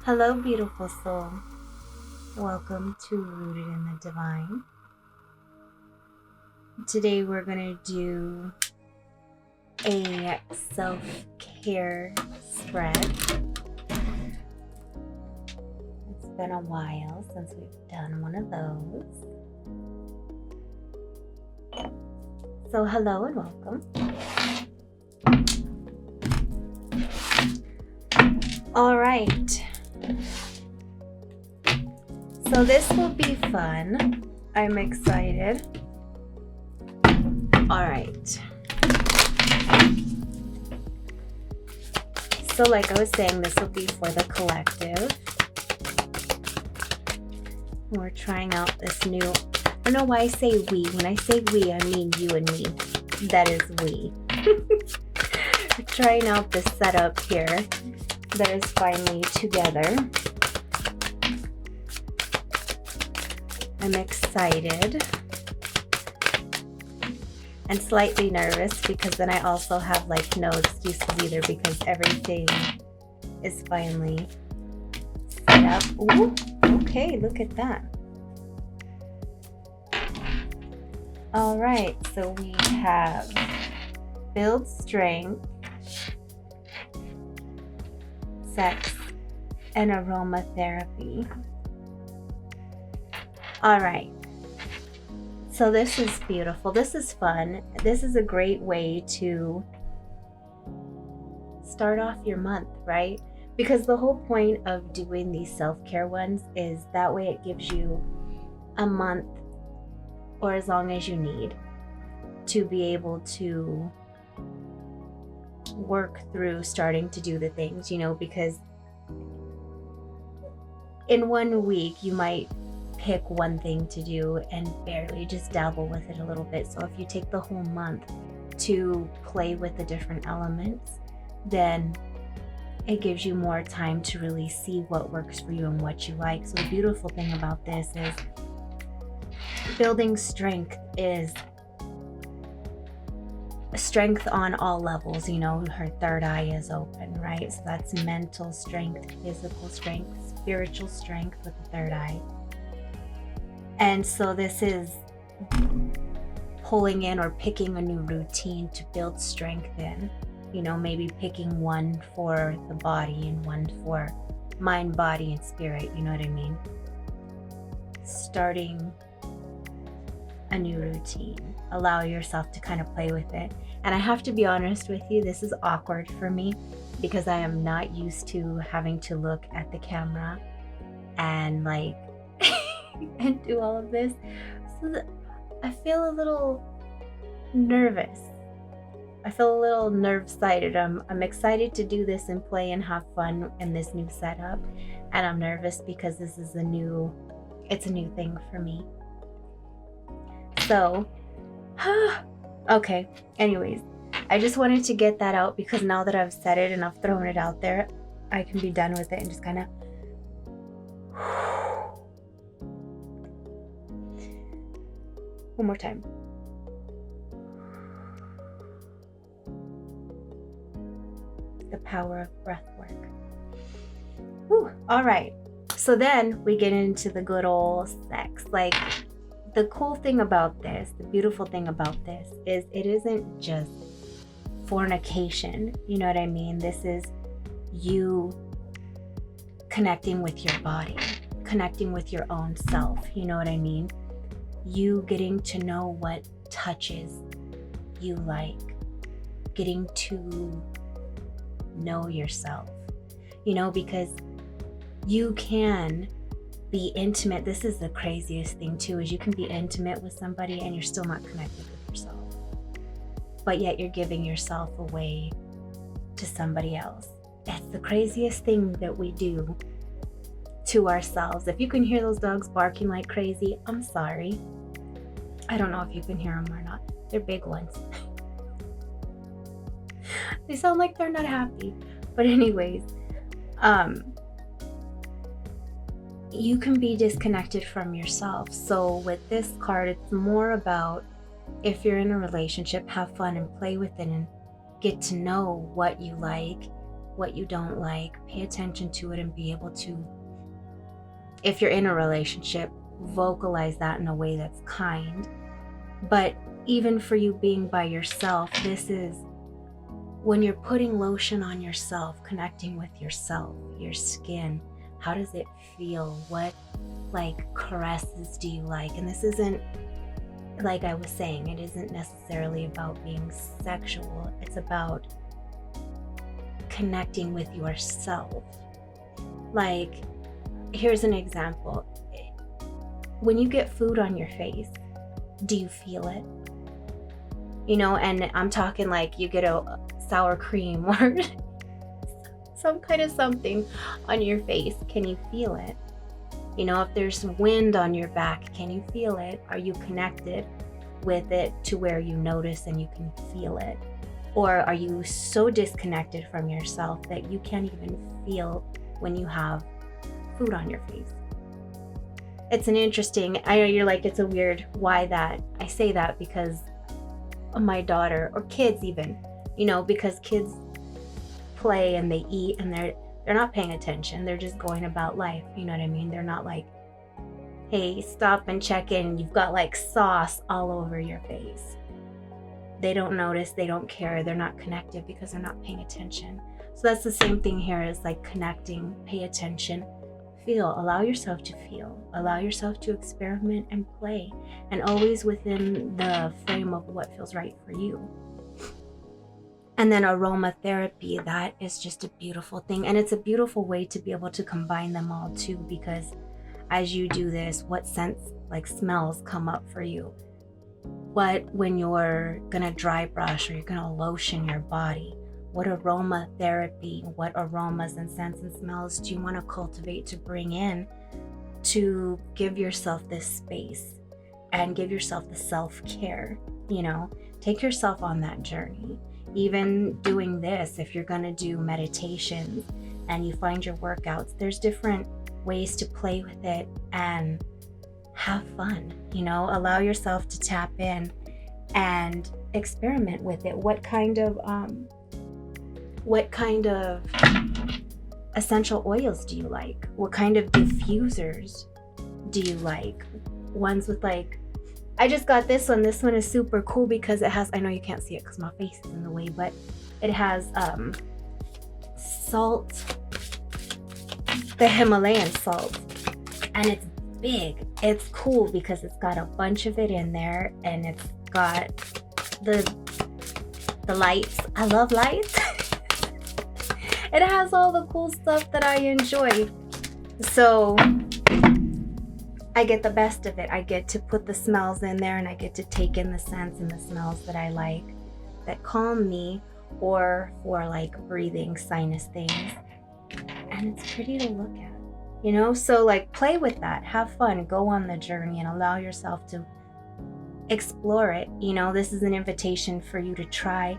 Hello, beautiful soul. Welcome to Rooted in the Divine. Today we're going to do a self-care spread. It's been a while since we've done one of those. So hello and welcome. All right. So this will be fun. I'm excited. All right. So like I was saying, this will be for the collective. We're trying out this new, I don't know why I say we. When I say we, I mean you and me. That is we. We're trying out this setup here that is finally together. I'm excited and slightly nervous because then I also have like no excuses either because everything is finally set up. Ooh, okay, look at that. All right, so we have build strength, sex, and aromatherapy. All right, so this is beautiful. This is fun. This is a great way to start off your month, right? Because the whole point of doing these self-care ones is that way it gives you a month or as long as you need to be able to work through starting to do the things, because in 1 week you might pick one thing to do and barely just dabble with it a little bit. So if you take the whole month to play with the different elements, then it gives you more time to really see what works for you and what you like. So the beautiful thing about this is building strength is strength on all levels. Her third eye is open, right? So that's mental strength, physical strength, spiritual strength with the third eye. And so this is pulling in or picking a new routine to build strength in, maybe picking one for the body and one for mind, body, and spirit, you know what I mean? Starting a new routine. Allow yourself to kind of play with it. And I have to be honest with you, this is awkward for me because I am not used to having to look at the camera and and do all of this. So I feel a little nervous. I feel a little nerve-sighted. I'm excited to do this and play and have fun in this new setup. And I'm nervous because this is it's a new thing for me. So, okay. Anyways, I just wanted to get that out because now that I've said it and I've thrown it out there, I can be done with it and just kind of one more time. The power of breath work. Whew. All right. So then we get into the good old sex. The cool thing about this, the beautiful thing about this is it isn't just fornication. You know what I mean? This is you connecting with your body, connecting with your own self. You know what I mean? You getting to know what touches you like, getting to know yourself, because you can be intimate. This is the craziest thing too, is you can be intimate with somebody and you're still not connected with yourself, but yet you're giving yourself away to somebody else. That's the craziest thing that we do to ourselves. If you can hear those dogs barking like crazy, I'm sorry. I don't know if you can hear them or not. They're big ones. They sound like they're not happy. But anyways, you can be disconnected from yourself. So with this card, it's more about, if you're in a relationship, have fun and play with it and get to know what you like what you don't like, pay attention to it and be able to, if you're in a relationship, vocalize that in a way that's kind. But even for you being by yourself, this is when you're putting lotion on yourself, connecting with yourself, your skin. How does it feel? What like caresses do you like? And this isn't, like I was saying, it isn't necessarily about being sexual. It's about connecting with yourself. Like, here's an example. When you get food on your face, do you feel it? You know, and I'm talking like you get a sour cream or some kind of something on your face. Can you feel it? You know, if there's wind on your back, can you feel it? Are you connected with it to where you notice and you can feel it? Or are you so disconnected from yourself that you can't even feel when you have food on your face? It's an interesting, I know you're like, it's a weird, why that? I say that because of my daughter, or kids even, you know, because kids play and they eat and they're not paying attention. They're just going about life. You know what I mean? They're not like, hey, stop and check in. You've got like sauce all over your face. They don't notice. They don't care. They're not connected because they're not paying attention. So that's the same thing here, is like connecting, pay attention, feel, allow yourself to feel, allow yourself to experiment and play, and always within the frame of what feels right for you. And then aromatherapy, that is just a beautiful thing. And it's a beautiful way to be able to combine them all too, because as you do this, what scents, like smells, come up for you? What, when you're gonna dry brush or you're gonna lotion your body, what aromatherapy, what aromas and scents and smells do you want to cultivate to bring in to give yourself this space and give yourself the self-care? You know, take yourself on that journey. Even doing this, if you're going to do meditations and you find your workouts, there's different ways to play with it and have fun, you know, allow yourself to tap in and experiment with it. What kind of essential oils do you like? What kind of diffusers do you like? Ones with like, I just got this one. This one is super cool because it has, I know you can't see it because my face is in the way, but it has salt, the Himalayan salt, and it's big. It's cool because it's got a bunch of it in there, and it's got the lights. I love lights. It has all the cool stuff that I enjoy. So I get the best of it. I get to put the smells in there, and I get to take in the scents and the smells that I like, that calm me, or for like breathing sinus things. And it's pretty to look at, you know? So like play with that, have fun, go on the journey and allow yourself to explore it. You know, this is an invitation for you to try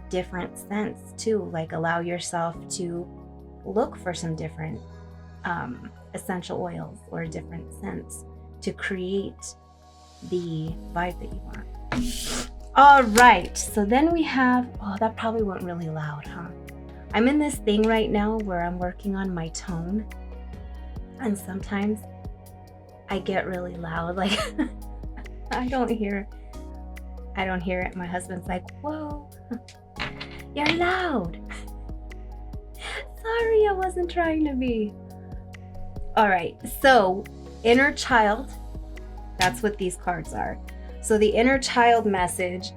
different scents too. Like allow yourself to look for some different essential oils or different scents to create the vibe that you want. All right, so then we have, oh, that probably went really loud, huh? I'm in this thing right now where I'm working on my tone, and sometimes I get really loud, like I don't hear it. My husband's like, whoa, you're loud. Sorry, I wasn't trying to be. All right, so inner child, that's what these cards are. So the inner child message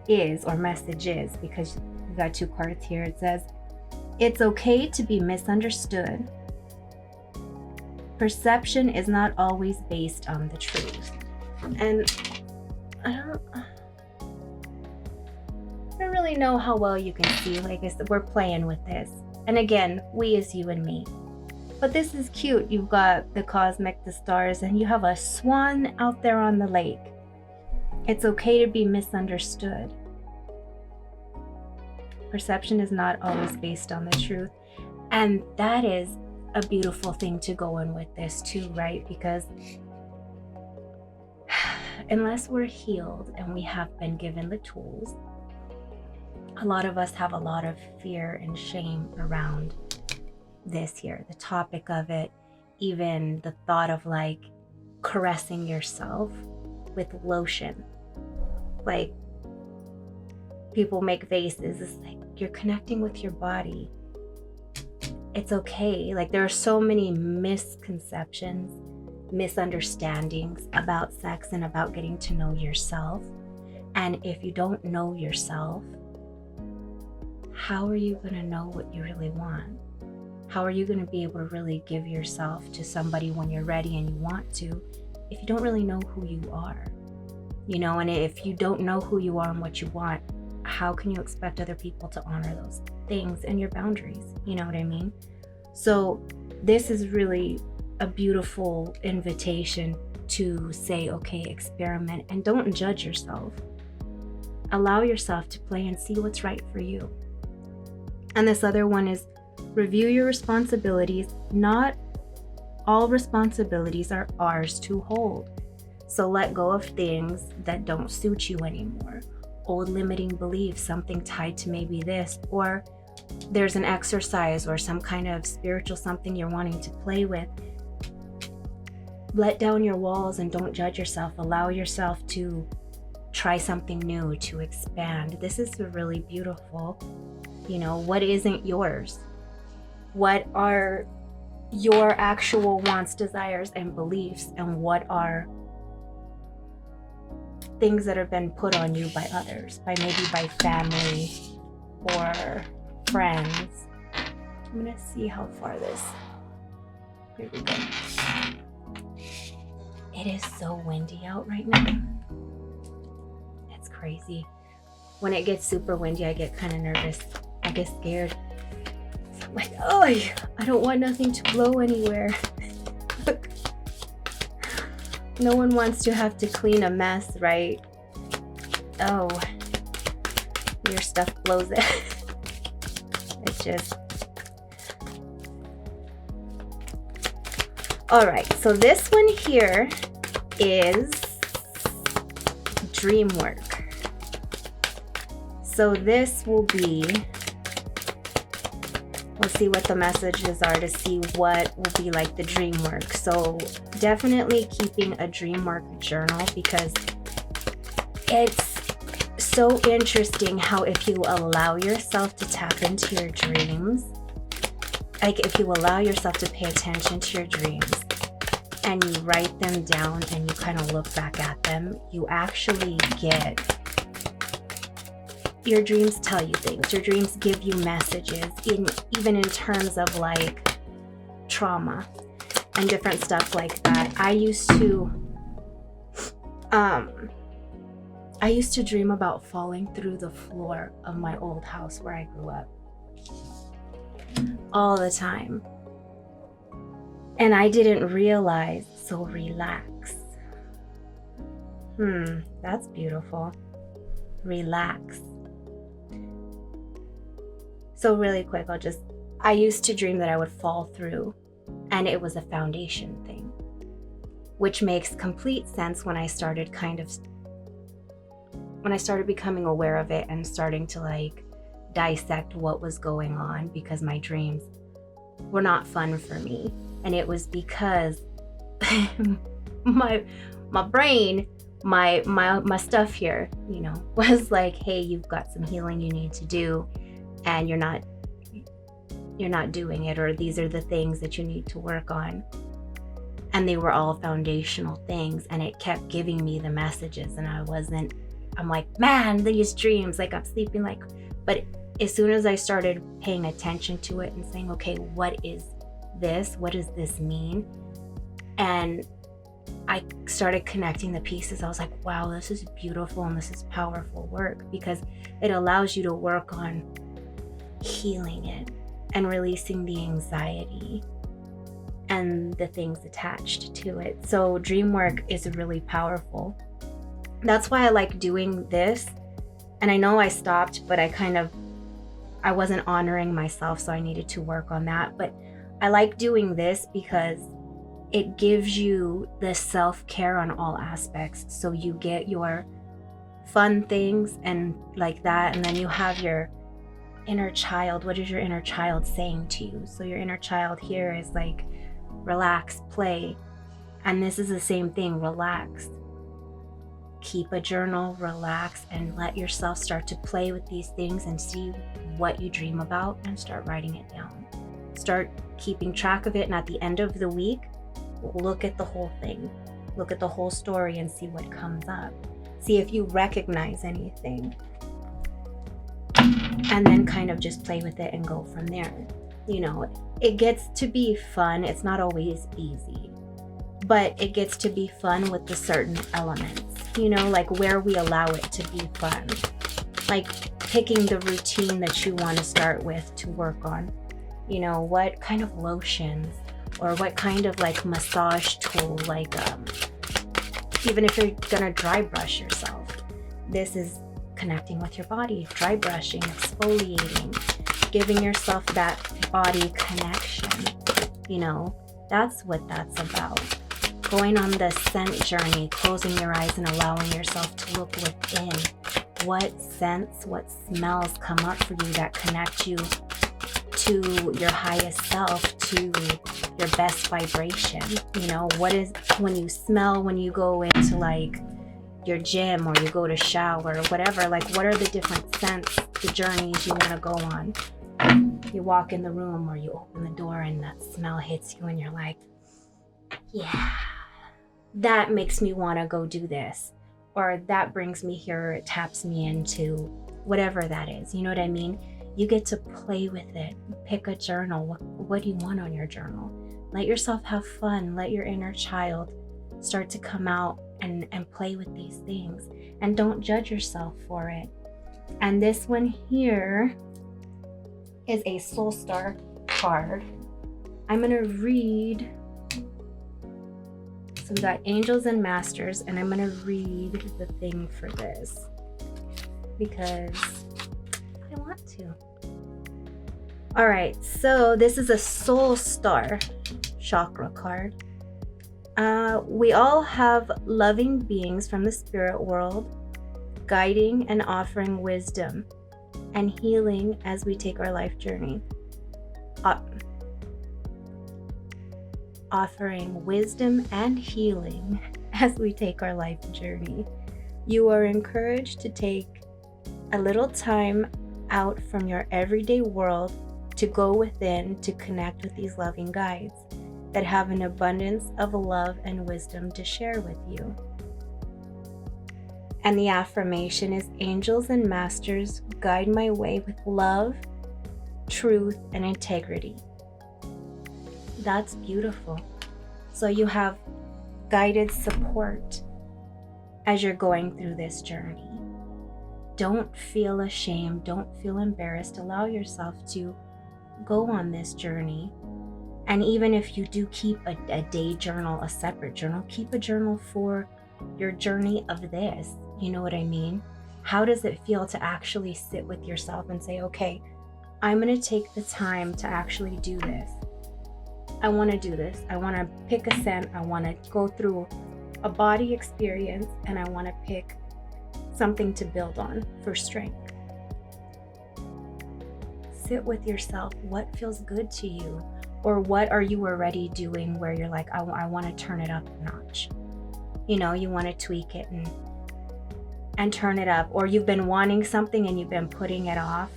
is, because we've got two cards here, it says, it's okay to be misunderstood. Perception is not always based on the truth. And I don't really know how well you can see. Like I said, we're playing with this. And again, we is you and me. But this is cute. You've got the cosmic, the stars, and you have a swan out there on the lake. It's okay to be misunderstood. Perception is not always based on the truth. And that is a beautiful thing to go in with this too, right? Because unless we're healed and we have been given the tools a lot of us have a lot of fear and shame around this here, the topic of it, even the thought of like caressing yourself with lotion. Like, people make faces. It's like, you're connecting with your body. It's okay. Like, there are so many misconceptions, misunderstandings about sex and about getting to know yourself. And if you don't know yourself, how are you going to know what you really want? How are you going to be able to really give yourself to somebody when you're ready and you want to, if you don't really know who you are? You know, and if you don't know who you are and what you want, how can you expect other people to honor those things and your boundaries? You know what I mean? So this is really a beautiful invitation to say, okay, experiment and don't judge yourself. Allow yourself to play and see what's right for you. And this other one is review your responsibilities. Not all responsibilities are ours to hold. So let go of things that don't suit you anymore. Old limiting beliefs, something tied to maybe this, or there's an exercise or some kind of spiritual something you're wanting to play with. Let down your walls and don't judge yourself. Allow yourself to try something new, to expand. This is really beautiful. You know, what isn't yours? What are your actual wants, desires, and beliefs, and what are things that have been put on you by others, by family or friends. I'm gonna see how far this. Here we go. It is so windy out right now. It's crazy. When it gets super windy, I get kind of nervous. I get scared. I'm like, oh, I don't want nothing to blow anywhere. No one wants to have to clean a mess, right? Oh, your stuff blows it. It's just... All right, so this one here is dream work. So this will be, we'll see what the messages are to see what will be like the dream work. So definitely keeping a dream work journal, because it's so interesting how if you allow yourself to tap into your dreams, like if you allow yourself to pay attention to your dreams and you write them down and you kind of look back at them, you actually get, your dreams tell you things. Your dreams give you messages, even in terms of like trauma and different stuff like that. I used to dream about falling through the floor of my old house where I grew up all the time. And I didn't realize, so relax. That's beautiful. Relax. So really quick, I used to dream that I would fall through, and it was a foundation thing, which makes complete sense when I started becoming aware of it and starting to like dissect what was going on, because my dreams were not fun for me. And it was because my brain, my stuff here, you know, was like, hey, you've got some healing you need to do, and you're not doing it, or these are the things that you need to work on. And they were all foundational things, and it kept giving me the messages, and I'm like, man, these dreams, like I'm sleeping like, but as soon as I started paying attention to it and saying, okay, what is this? What does this mean? And I started connecting the pieces. I was like, wow, this is beautiful and this is powerful work, because it allows you to work on healing it and releasing the anxiety and the things attached to it. So dream work is really powerful. That's why I like doing this. And I know I stopped, but I wasn't honoring myself, so I needed to work on that. But I like doing this because it gives you the self-care on all aspects. So you get your fun things and like that. And then you have your inner child. What is your inner child saying to you? So your inner child here is like, relax, play. And this is the same thing, relax. Keep a journal, relax, and let yourself start to play with these things and see what you dream about and start writing it down. Start keeping track of it, and at the end of the week, look at the whole thing. Look at the whole story and see what comes up. See if you recognize anything. And then kind of just play with it and go from there. You know, it gets to be fun. It's not always easy, but it gets to be fun with the certain elements. You know, like where we allow it to be fun. Like picking the routine that you want to start with to work on. You know, what kind of lotions or what kind of like massage tool, like even if you're gonna dry brush yourself, this is connecting with your body, dry brushing, exfoliating, giving yourself that body connection. You know, that's what that's about. Going on the scent journey, closing your eyes and allowing yourself to look within. What scents, what smells come up for you that connect you to your highest self, to your best vibration? You know, what is, when you smell, when you go into like your gym or you go to shower or whatever, like what are the different scents, the journeys you want to go on? You walk in the room or you open the door and that smell hits you and you're like, yeah, that makes me want to go do this, or that brings me here, it taps me into whatever that is. You know what I mean? You get to play with it. Pick a journal. What do you want on your journal? Let yourself have fun. Let your inner child start to come out and play with these things. And don't judge yourself for it. And this one here is a Soul Star card. I'm going to read. So we got Angels and Masters, and I'm going to read the thing for this because I want to. All right, so this is a Soul Star chakra card. We all have loving beings from the spirit world, guiding and offering wisdom and healing as we take our life journey. Offering wisdom and healing as we take our life journey. You are encouraged to take a little time out from your everyday world to go within to connect with these loving guides that have an abundance of love and wisdom to share with you. And the affirmation is, Angels and Masters guide my way with love, truth, and integrity. That's beautiful. So you have guided support as you're going through this journey. Don't feel ashamed. Don't feel embarrassed. Allow yourself to go on this journey. And even if you do keep a day journal, a separate journal, keep a journal for your journey of this. You know what I mean? How does it feel to actually sit with yourself and say, okay, I'm going to take the time to actually do this. I want to do this. I want to pick a scent. I want to go through a body experience, and I want to pick something to build on for strength. Sit with yourself. What feels good to you? Or what are you already doing where you're like, I want to turn it up a notch? You know, you want to tweak it and turn it up. Or you've been wanting something and you've been putting it off.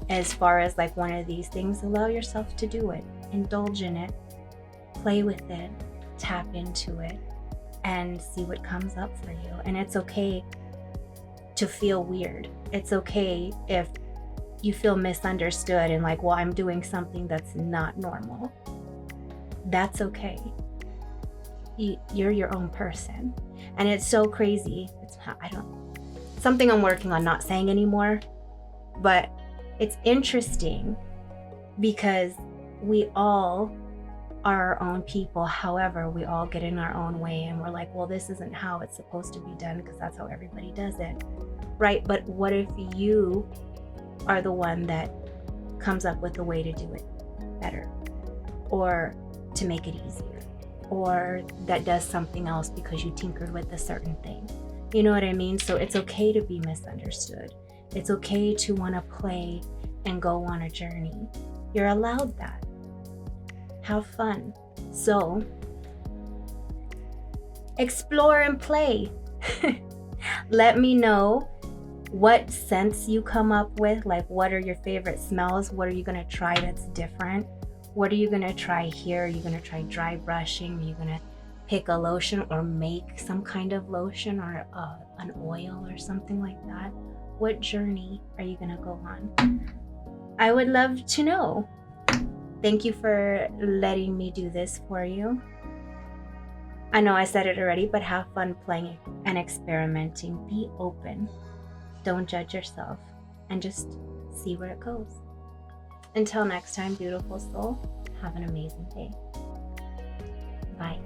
As far as like one of these things, allow yourself to do it. Indulge in it. Play with it. Tap into it. And see what comes up for you. And it's okay to feel weird. It's okay if you feel misunderstood and like, well, I'm doing something that's not normal. That's okay. You're your own person. And it's so crazy. Something I'm working on not saying anymore, but it's interesting because we all are our own people. However, we all get in our own way and we're like, well, this isn't how it's supposed to be done because that's how everybody does it. Right? But what if you are the one that comes up with a way to do it better, or to make it easier, or that does something else because you tinkered with a certain thing? You know what I mean? So it's okay to be misunderstood. It's okay to want to play and go on a journey. You're allowed that. Have fun. So explore and play. Let me know what scents you come up with. Like, what are your favorite smells? What are you going to try that's different? What are you going to try here? Are you going to try dry brushing? Are you going to pick a lotion or make some kind of lotion or an oil or something like that? What journey are you going to go on? I would love to know. Thank you for letting me do this for you. I know I said it already, but have fun playing and experimenting. Be open. Don't judge yourself and just see where it goes. Until next time, beautiful soul, have an amazing day. Bye.